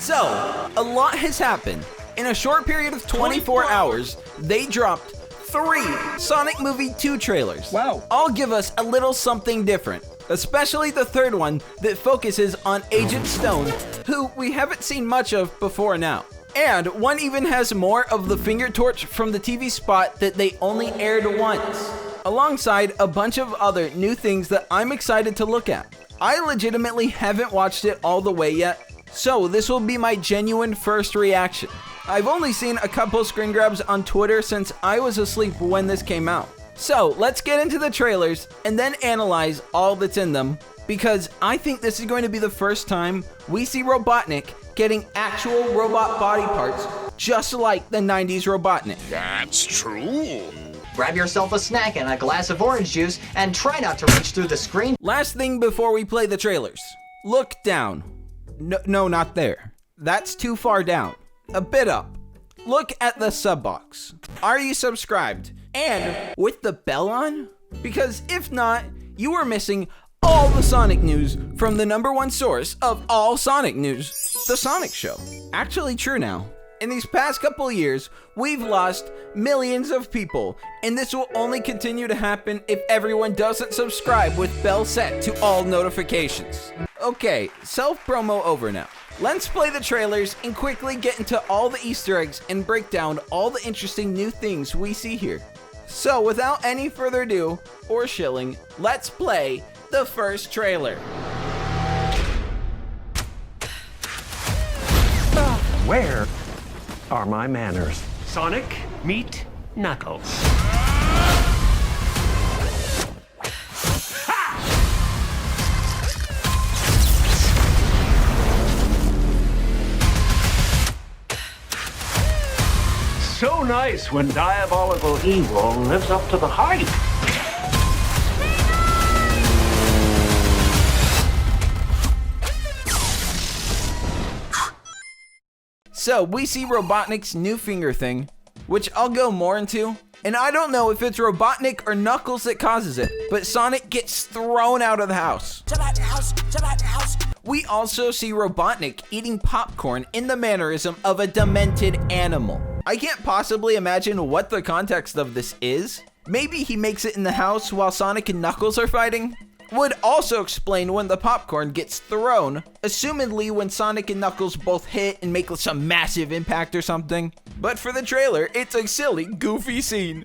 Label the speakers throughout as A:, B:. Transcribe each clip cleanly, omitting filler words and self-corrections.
A: So, a lot has happened. In a short period of 24 hours, they dropped 3 Sonic Movie 2 trailers.
B: Wow.
A: All give us a little something different, especially the third one that focuses on Agent Stone, who we haven't seen much of before now. And one even has more of the finger torch from the TV spot that they only aired once, alongside a bunch of other new things that I'm excited to look at. I legitimately haven't watched it all the way yet, so this will be my genuine first reaction. I've only seen a couple screen grabs on Twitter since I was asleep when this came out. So let's get into the trailers and then analyze all that's in them, because I think this is going to be the first time we see Robotnik getting actual robot body parts, just like the 90s Robotnik.
C: That's true.
D: Grab yourself a snack and a glass of orange juice and try not to reach through the screen.
A: Last thing before we play the trailers. Look down. No, not there. That's too far down. A bit up. Look at the sub box. Are you subscribed? And with the bell on? Because if not, you are missing all the Sonic news from the #1 source of all Sonic news, The Sonic Show. Actually true now. In these past couple years, we've lost millions of people, and this will only continue to happen if everyone doesn't subscribe with bell set to all notifications. Okay, self-promo over now. Let's play the trailers and quickly get into all the Easter eggs and break down all the interesting new things we see here. So without any further ado or shilling, let's play the first trailer.
B: Where are my manners?
E: Sonic, meet Knuckles. So nice when diabolical evil lives up to the hype.
A: So we see Robotnik's new finger thing, which I'll go more into. And I don't know if it's Robotnik or Knuckles that causes it, but Sonic gets thrown out of the house. We also see Robotnik eating popcorn in the mannerism of a demented animal. I can't possibly imagine what the context of this is. Maybe he makes it in the house while Sonic and Knuckles are fighting? Would also explain when the popcorn gets thrown, assumedly when Sonic and Knuckles both hit and make some massive impact or something. But for the trailer, it's a silly, goofy scene.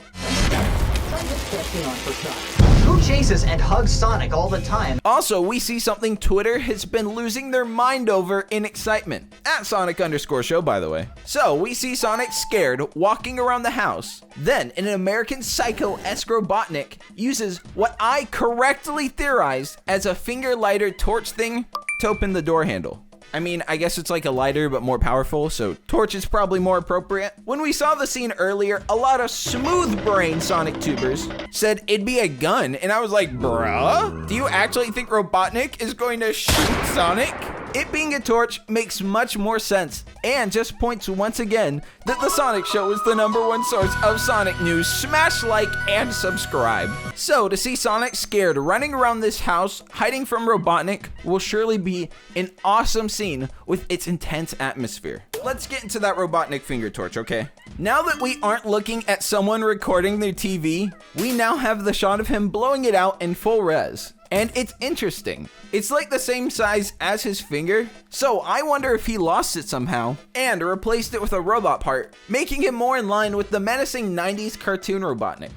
D: Who chases and hugs Sonic all the time?
A: Also, we see something Twitter has been losing their mind over in excitement. At Sonic_show, by the way. So, we see Sonic scared, walking around the house. Then, an American Psycho-esque Robotnik uses what I correctly theorized as a finger lighter torch thing to open the door handle. I mean, I guess it's like a lighter, but more powerful, so torch is probably more appropriate. When we saw the scene earlier, a lot of smooth brain Sonic tubers said it'd be a gun, and I was like, bruh? Do you actually think Robotnik is going to shoot Sonic? It being a torch makes much more sense, and just points once again that the Sonic Show is the #1 source of Sonic news. Smash like and subscribe. So to see Sonic scared running around this house, hiding from Robotnik, will surely be an awesome scene with its intense atmosphere. Let's get into that Robotnik finger torch, okay? Now that we aren't looking at someone recording their TV, we now have the shot of him blowing it out in full res. And it's interesting. It's like the same size as his finger, so I wonder if he lost it somehow and replaced it with a robot part, making him more in line with the menacing 90s cartoon Robotnik.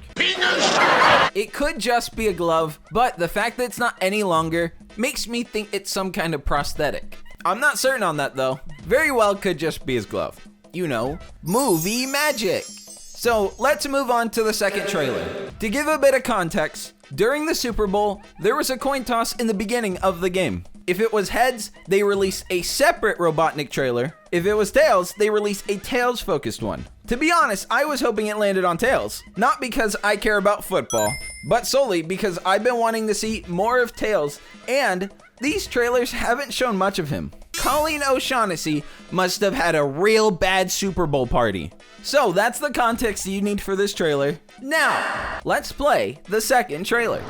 A: It could just be a glove, but the fact that it's not any longer makes me think it's some kind of prosthetic. I'm not certain on that though. Very well could just be his glove. You know, movie magic. So let's move on to the second trailer. To give a bit of context, during the Super Bowl, there was a coin toss in the beginning of the game. If it was heads, they released a separate Robotnik trailer. If it was tails, they released a Tails-focused one. To be honest, I was hoping it landed on Tails. Not because I care about football, but solely because I've been wanting to see more of Tails, and these trailers haven't shown much of him. Colleen O'Shaughnessy must have had a real bad Super Bowl party. So that's the context you need for this trailer. Now, let's play the second trailer.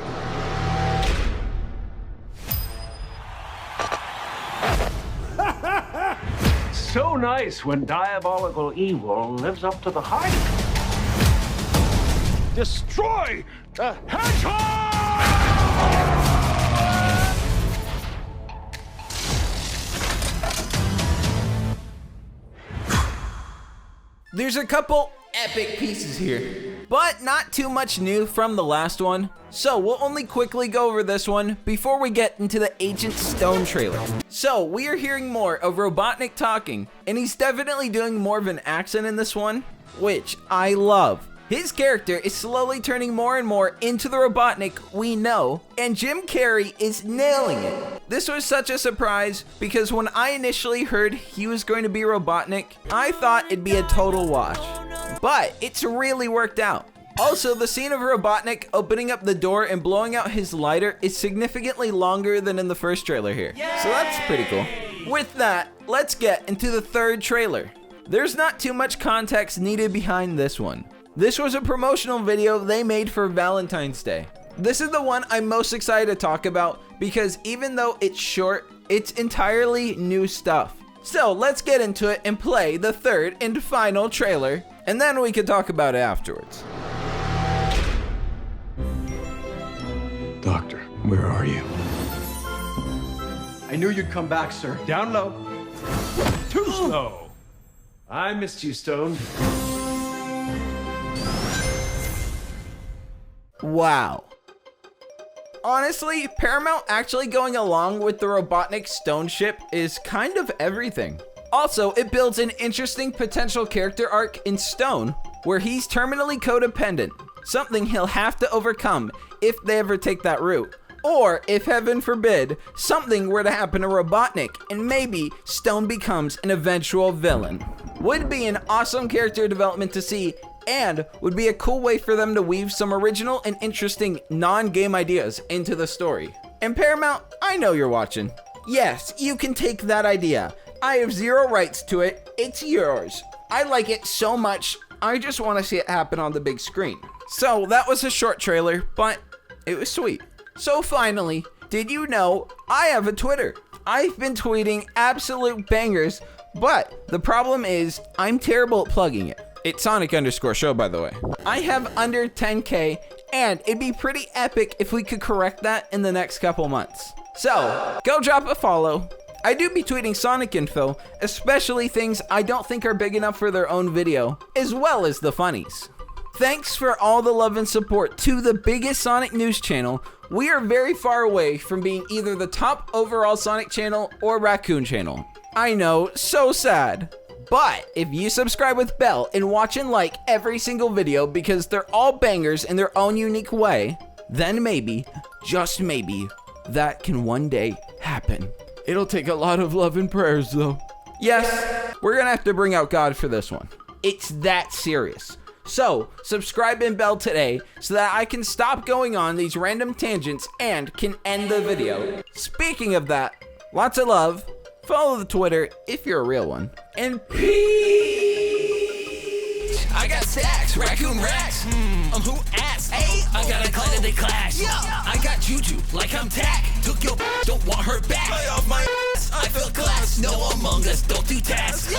E: so nice when diabolical evil lives up to the hype. Destroy the hedgehog!
A: There's a couple epic pieces here, but not too much new from the last one. So we'll only quickly go over this one before we get into the Agent Stone trailer. So we are hearing more of Robotnik talking, and he's definitely doing more of an accent in this one, which I love. His character is slowly turning more and more into the Robotnik we know, and Jim Carrey is nailing it. This was such a surprise because when I initially heard he was going to be Robotnik, I thought it'd be a total wash, but it's really worked out. Also, the scene of Robotnik opening up the door and blowing out his lighter is significantly longer than in the first trailer here, so that's pretty cool. With that, let's get into the third trailer. There's not too much context needed behind this one. This was a promotional video they made for Valentine's Day. This is the one I'm most excited to talk about because even though it's short, it's entirely new stuff. So let's get into it and play the third and final trailer, and then we can talk about it afterwards.
B: Doctor, where are you?
F: I knew you'd come back, sir.
E: Down low. Too slow. I missed you, Stone.
A: Wow. Honestly, Paramount actually going along with the Robotnik Stone ship is kind of everything. Also, it builds an interesting potential character arc in Stone, where he's terminally codependent, something he'll have to overcome if they ever take that route. Or, if heaven forbid, something were to happen to Robotnik and maybe Stone becomes an eventual villain. Would be an awesome character development to see, and would be a cool way for them to weave some original and interesting non-game ideas into the story. And Paramount, I know you're watching. Yes, you can take that idea. I have zero rights to it. It's yours. I like it so much, I just want to see it happen on the big screen. So that was a short trailer, but it was sweet. So finally, did you know I have a Twitter? I've been tweeting absolute bangers, but the problem is I'm terrible at plugging it. It's Sonic_show, by the way. I have under 10K, and it'd be pretty epic if we could correct that in the next couple months. So, go drop a follow. I do be tweeting Sonic info, especially things I don't think are big enough for their own video, as well as the funnies. Thanks for all the love and support to the biggest Sonic news channel. We are very far away from being either the top overall Sonic channel or Raccoon channel. I know, so sad. But if you subscribe with bell and watch and like every single video because they're all bangers in their own unique way, then maybe, just maybe, that can one day happen. It'll take a lot of love and prayers though. Yes, we're gonna have to bring out God for this one. It's that serious. So, subscribe and bell today so that I can stop going on these random tangents and can end the video. Speaking of that, lots of love. Follow the Twitter if you're a real one. And peace!
G: I got stacks, raccoon racks. Who asked? Hey, I got a call they clash. Yeah. I got juju, like I'm tack. Took your don't want her back. Lay off my ass, I feel class. No Among Us, don't do tasks.